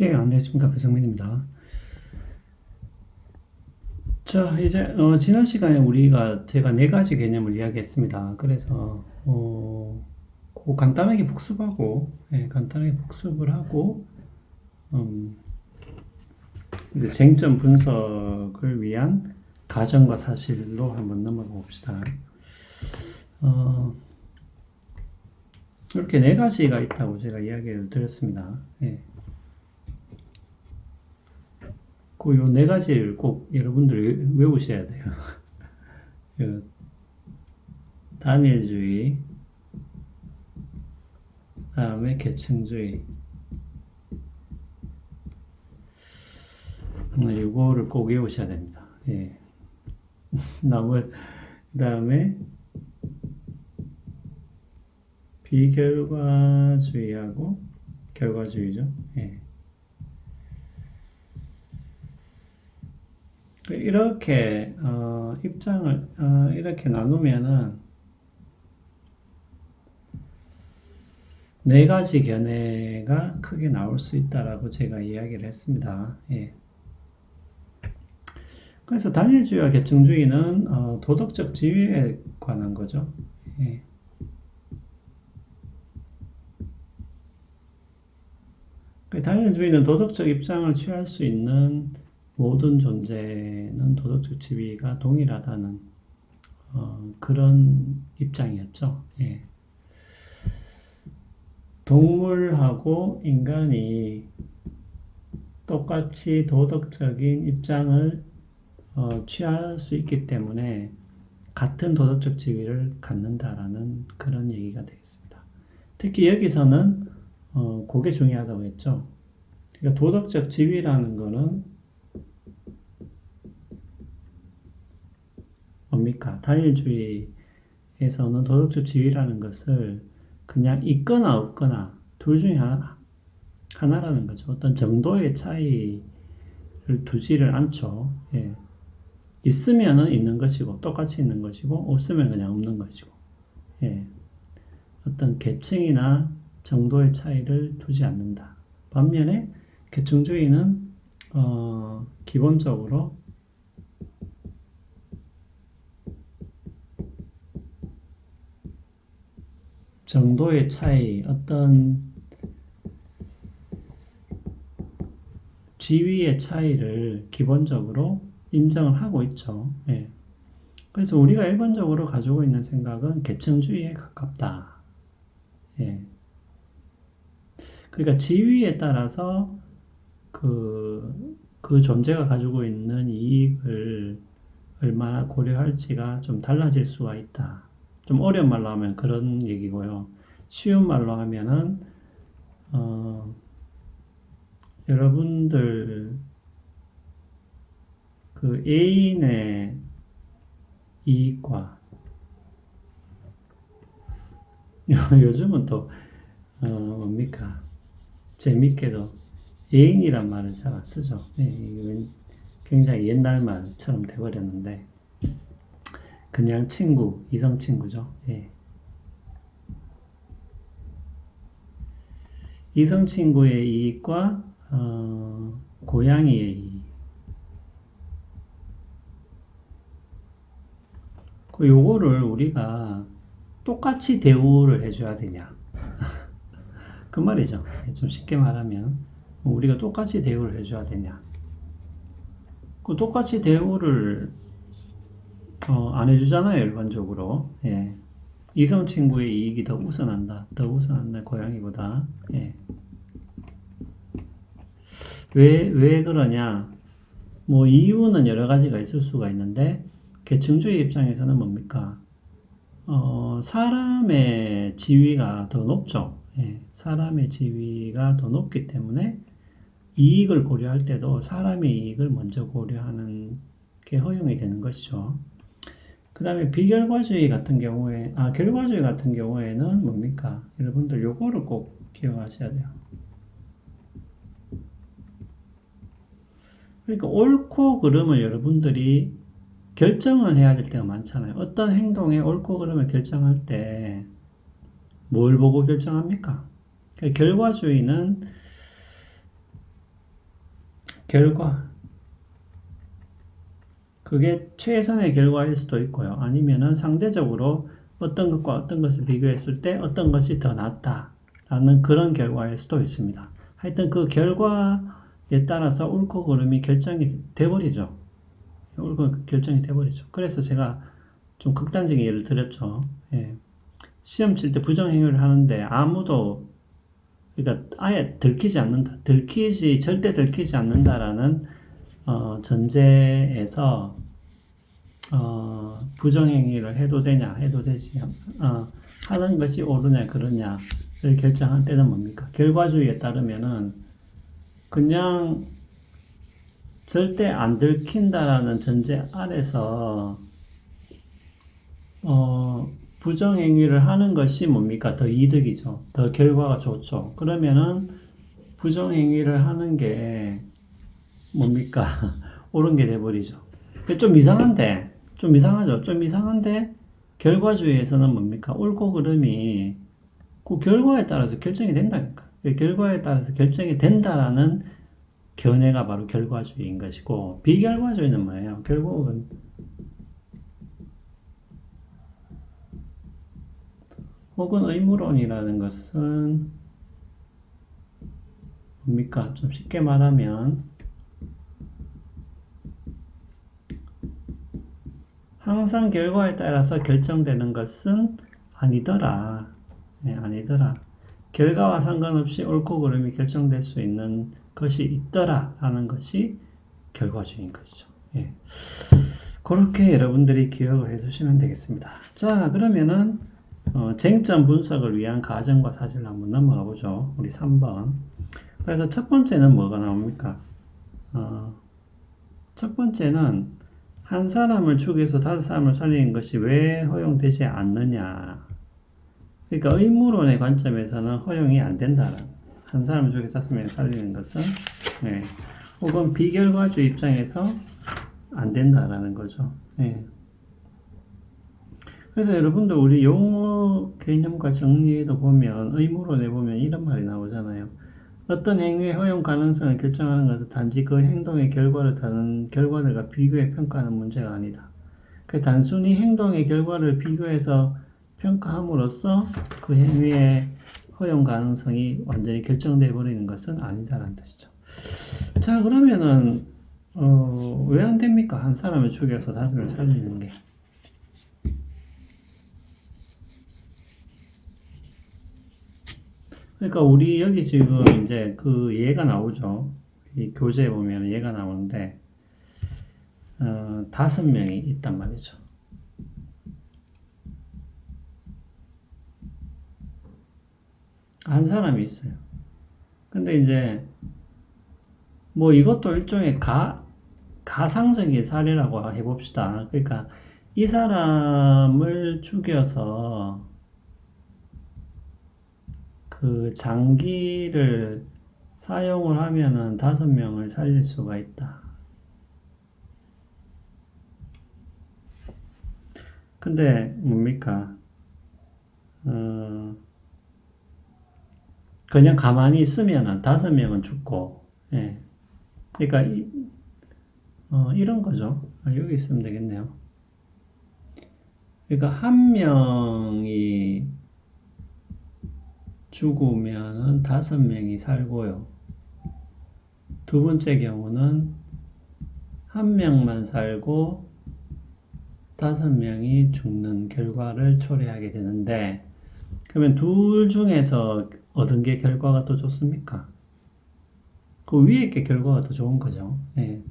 예, 안녕하십니까. 배성민입니다. 자, 이제, 지난 시간에 제가 네 가지 개념을 이야기했습니다. 그래서, 그거 간단하게 복습하고, 예, 간단하게 복습을 하고, 음, 이제 쟁점 분석을 위한 가정과 사실로 한번 넘어가 봅시다. 어, 이렇게 네 가지가 있다고 제가 이야기를 드렸습니다. 예. 그 요 네 가지를 꼭 여러분들 외우셔야 돼요. 그 단일주의, 다음에 계층주의, 이거를 꼭 외우셔야 됩니다. 예. 그 다음에 비결과주의하고 결과주의죠. 예. 이렇게, 입장을, 이렇게 나누면은 네 가지 견해가 크게 나올 수 있다라고 제가 이야기를 했습니다. 예. 그래서 단일주의와 계층주의는 도덕적 지위에 관한 거죠. 예. 단일주의는 도덕적 입장을 취할 수 있는 모든 존재는 도덕적 지위가 동일하다는 그런 입장이었죠. 예. 동물하고 인간이 똑같이 도덕적인 입장을 취할 수 있기 때문에 같은 도덕적 지위를 갖는다라는 그런 얘기가 되겠습니다. 특히 여기서는 그게 중요하다고 했죠. 그러니까 도덕적 지위라는 거는 뭡니까? 단일주의에서는 도덕적 지위라는 것을 그냥 있거나 없거나 둘 중에 하나라는 거죠. 어떤 정도의 차이를 두지를 않죠. 예. 있으면은 있는 것이고, 똑같이 있는 것이고, 없으면 그냥 없는 것이고, 예. 어떤 계층이나 정도의 차이를 두지 않는다. 반면에 계층주의는 기본적으로 정도의 차이, 어떤 지위의 차이를 기본적으로 인정을 하고 있죠. 예. 그래서 우리가 일반적으로 가지고 있는 생각은 계층주의에 가깝다. 예. 그러니까 지위에 따라서 그 존재가 가지고 있는 이익을 얼마나 고려할지가 좀 달라질 수가 있다. 좀 어려운 말로 하면 그런 얘기고요. 쉬운 말로 하면은, 여러분들 그 애인의 이익과 요즘은 또 뭡니까? 재밌게도 애인이란 말을 잘 안 쓰죠. 예, 굉장히 옛날 말처럼 돼버렸는데 그냥 친구, 이성 친구죠. 예. 이성 친구의 이익과 고양이의 이익. 요거를 우리가 똑같이 대우를 해줘야 되냐. 그 말이죠. 좀 쉽게 말하면 우리가 똑같이 대우를 해줘야 되냐. 그 똑같이 대우를 안 해주잖아요, 일반적으로. 예. 이성 친구의 이익이 더 우선한다. 더 우선한다, 고양이보다. 예. 왜 그러냐? 뭐, 이유는 여러 가지가 있을 수가 있는데, 계층주의 입장에서는 뭡니까? 사람의 지위가 더 높죠. 예. 사람의 지위가 더 높기 때문에 이익을 고려할 때도 사람의 이익을 먼저 고려하는 게 허용이 되는 것이죠. 그 다음에 비결과주의 같은 경우에, 결과주의 같은 경우에는 뭡니까? 여러분들 요거를 꼭 기억하셔야 돼요. 그러니까 옳고 그름을 여러분들이 결정을 해야 될 때가 많잖아요. 어떤 행동의 옳고 그름을 결정할 때 뭘 보고 결정합니까? 그러니까 결과주의는 결과. 그게 최선의 결과일 수도 있고요. 아니면은 상대적으로 어떤 것과 어떤 것을 비교했을 때 어떤 것이 더 낫다라는 그런 결과일 수도 있습니다. 하여튼 그 결과에 따라서 옳고 그름이 결정이 돼버리죠. 옳고 결정이 돼버리죠. 그래서 제가 좀 극단적인 예를 들었죠. 예. 시험 칠 때 부정행위를 하는데 아무도, 그러니까 아예 들키지 않는다. 절대 들키지 않는다라는 전제에서 부정행위를 해도 되냐, 해도 되지, 하는 것이 옳으냐, 그러냐를 결정할 때는 뭡니까? 결과주의에 따르면은 그냥 절대 안 들킨다라는 전제 아래서 부정행위를 하는 것이 뭡니까? 더 이득이죠. 더 결과가 좋죠. 그러면은 부정행위를 하는 게 뭡니까? 옳은 게 돼버리죠. 좀 이상한데, 좀 이상하죠? 좀 이상한데, 결과주의에서는 뭡니까? 옳고 그름이 그 결과에 따라서 결정이 된다니까. 그 결과에 따라서 결정이 된다라는 견해가 바로 결과주의인 것이고, 비결과주의는 뭐예요? 결국은 혹은 의무론이라는 것은 뭡니까? 좀 쉽게 말하면 항상 결과에 따라서 결정되는 것은 아니더라. 네, 아니더라. 결과와 상관없이 옳고 그름이 결정될 수 있는 것이 있더라 하는 것이 결과주의인 것이죠. 예. 그렇게 여러분들이 기억을 해주시면 되겠습니다. 자, 그러면은 쟁점 분석을 위한 가정과 사실을 한번 넘어가 보죠. 우리 3번. 그래서 첫 번째는 뭐가 나옵니까? 첫 번째는 한 사람을 죽여서 다섯 사람을 살리는 것이 왜 허용되지 않느냐. 그러니까 의무론의 관점에서는 허용이 안 된다는. 한 사람을 죽여서 다섯 명을 살리는 것은, 네. 혹은 비결과주의 입장에서 안 된다라는 거죠. 네. 그래서 여러분들 우리 용어 개념과 정리에도 보면 의무론에 보면 이런 말이 나오잖아요. 어떤 행위의 허용 가능성을 결정하는 것은 단지 그 행동의 결과를 다른 결과들과 비교해 평가하는 문제가 아니다. 그 단순히 행동의 결과를 비교해서 평가함으로써 그 행위의 허용 가능성이 완전히 결정돼 버리는 것은 아니다라는 뜻이죠. 자, 그러면은 왜 안 됩니까? 한 사람을 죽여서 다섯 명을 살리는 게. 그러니까 우리 여기 지금 이제 그 예가 나오죠. 이 교재에 보면 예가 나오는데 다섯 명이 있단 말이죠. 한 사람이 있어요. 근데 이제 뭐 이것도 일종의 가상적인 사례라고 해봅시다. 그러니까 이 사람을 죽여서 그 장기를 사용을 하면은 다섯 명을 살릴 수가 있다. 근데 뭡니까? 그냥 가만히 있으면은 다섯 명은 죽고, 예. 그러니까 이런 거죠. 여기 있으면 되겠네요. 그러니까 한 명이 죽으면은 다섯 명이 살고요. 두 번째 경우는 한 명만 살고 다섯 명이 죽는 결과를 초래하게 되는데, 그러면 둘 중에서 얻은 게 결과가 더 좋습니까? 그 위에 게 결과가 더 좋은 거죠. 예.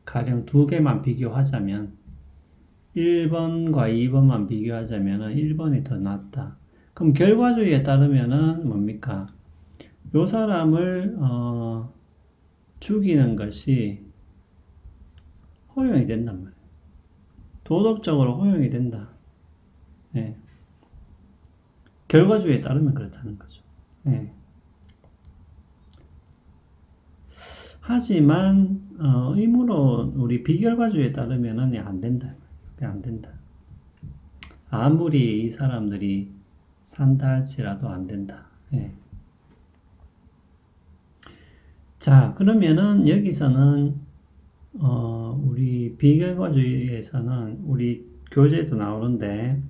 가령 두 개만 비교하자면 1번과 2번만 비교하자면 1번이 더 낫다. 그럼 결과주의에 따르면은 뭡니까? 요 사람을 죽이는 것이 허용이 된단 말이에요. 도덕적으로 허용이 된다. 예. 결과주의에 따르면 그렇다는 거죠. 예. 하지만 의무로 우리 비결과주의에 따르면은 안 된다. 안 된다. 아무리 이 사람들이 산다 할지라도 안 된다. 예. 자, 그러면은 여기서는 우리 비결과주의에서는 우리 교재도 나오는데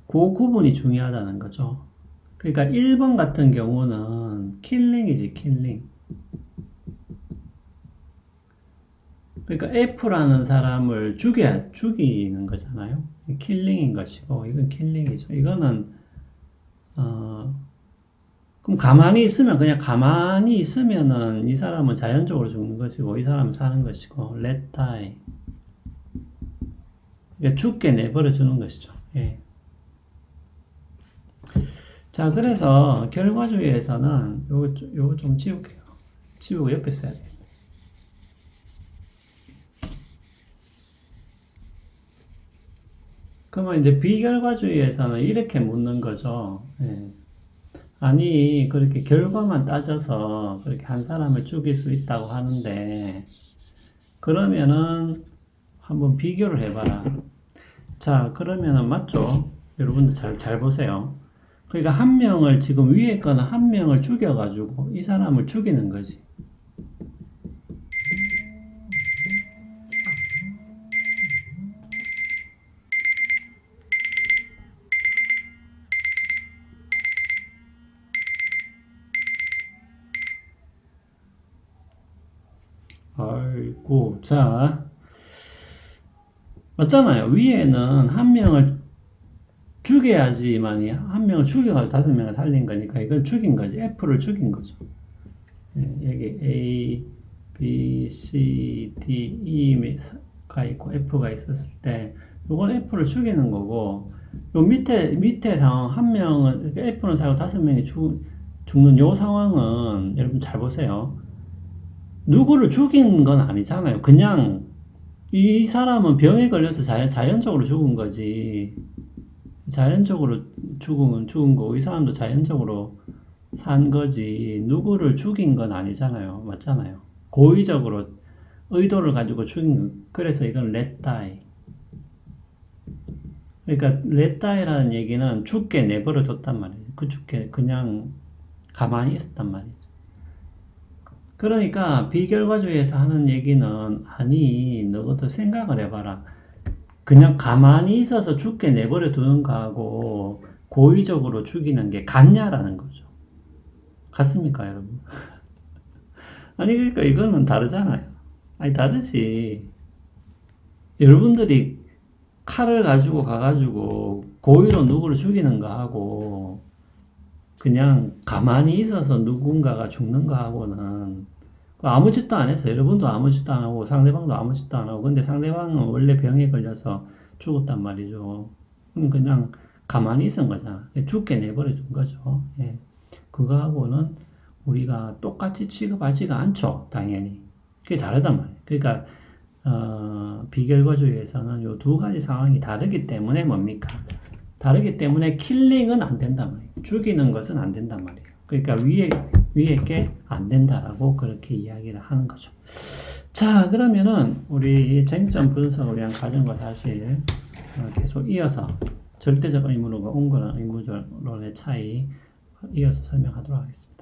그 구분이 중요하다는 거죠. 그러니까 1번 같은 경우는 킬링이지, 킬링. 그러니까 F라는 사람을 죽이는 거잖아요. 킬링인 것이고, 이건 킬링이죠. 이거는, 그럼 그냥 가만히 있으면은 이 사람은 자연적으로 죽는 것이고, 이 사람은 사는 것이고, let die. 그러니까 죽게 내버려 두는 것이죠. 예. 자, 그래서 결과주의에서는 요거 좀 지울게요. 지우고 옆에 써야 돼요. 그러면 이제 비결과주의에서는 이렇게 묻는 거죠. 예. 아니, 그렇게 결과만 따져서 그렇게 한 사람을 죽일 수 있다고 하는데, 그러면은 한번 비교를 해봐라. 자, 그러면은 맞죠? 여러분들 잘 보세요. 그러니까 한 명을 지금 위에 거는 한 명을 죽여가지고 이 사람을 죽이는 거지. 아이고, 자, 맞잖아요. 위에는 한 명을 죽여야지만이 한 명을 죽여가지고 5명을 살린 거니까 이걸 죽인 거지. F를 죽인 거죠. 예, 여기 A, B, C, D, E가 있고 F가 있었을 때 이건 F를 죽이는 거고 요 밑에 상황 한 명은 F는 살고 5명이 죽는 요 상황은 여러분 잘 보세요. 누구를 죽인 건 아니잖아요. 그냥 이 사람은 병에 걸려서 자연적으로 죽은 거지. 자연적으로 죽은 거고, 이 사람도 자연적으로 산 거지. 누구를 죽인 건 아니잖아요. 맞잖아요. 고의적으로 의도를 가지고 그래서 이건 let die. 그러니까 let die라는 얘기는 죽게 내버려 뒀단 말이에요. 죽게 그냥 가만히 있었단 말이에요. 그러니까 비결과주의에서 하는 얘기는 아니 너도 생각을 해봐라. 그냥 가만히 있어서 죽게 내버려 두는 거하고 고의적으로 죽이는 게 같냐라는 거죠. 같습니까 여러분? 아니 그러니까 이거는 다르잖아요. 아니 다르지. 여러분들이 칼을 가지고 가가지고 고의로 누구를 죽이는 거하고 그냥 가만히 있어서 누군가가 죽는 거하고는 아무 짓도 안 했어. 여러분도 아무 짓도 안 하고 상대방도 아무 짓도 안 하고 근데 상대방은 원래 병에 걸려서 죽었단 말이죠. 그럼 그냥 가만히 있은 거잖아. 죽게 내버려 준 거죠. 예. 그거하고는 우리가 똑같이 취급하지가 않죠. 당연히. 그게 다르단 말이에요. 그러니까 비결과주의에서는 요 두 가지 상황이 다르기 때문에 뭡니까? 다르기 때문에 킬링은 안 된단 말이에요. 죽이는 것은 안 된단 말이에요. 그러니까 위에 게 안 된다라고 그렇게 이야기를 하는 거죠. 자, 그러면은 우리 쟁점 분석을 위한 과정과 사실 계속 이어서 절대적 의무론과 온건한 의무론의 차이 이어서 설명하도록 하겠습니다.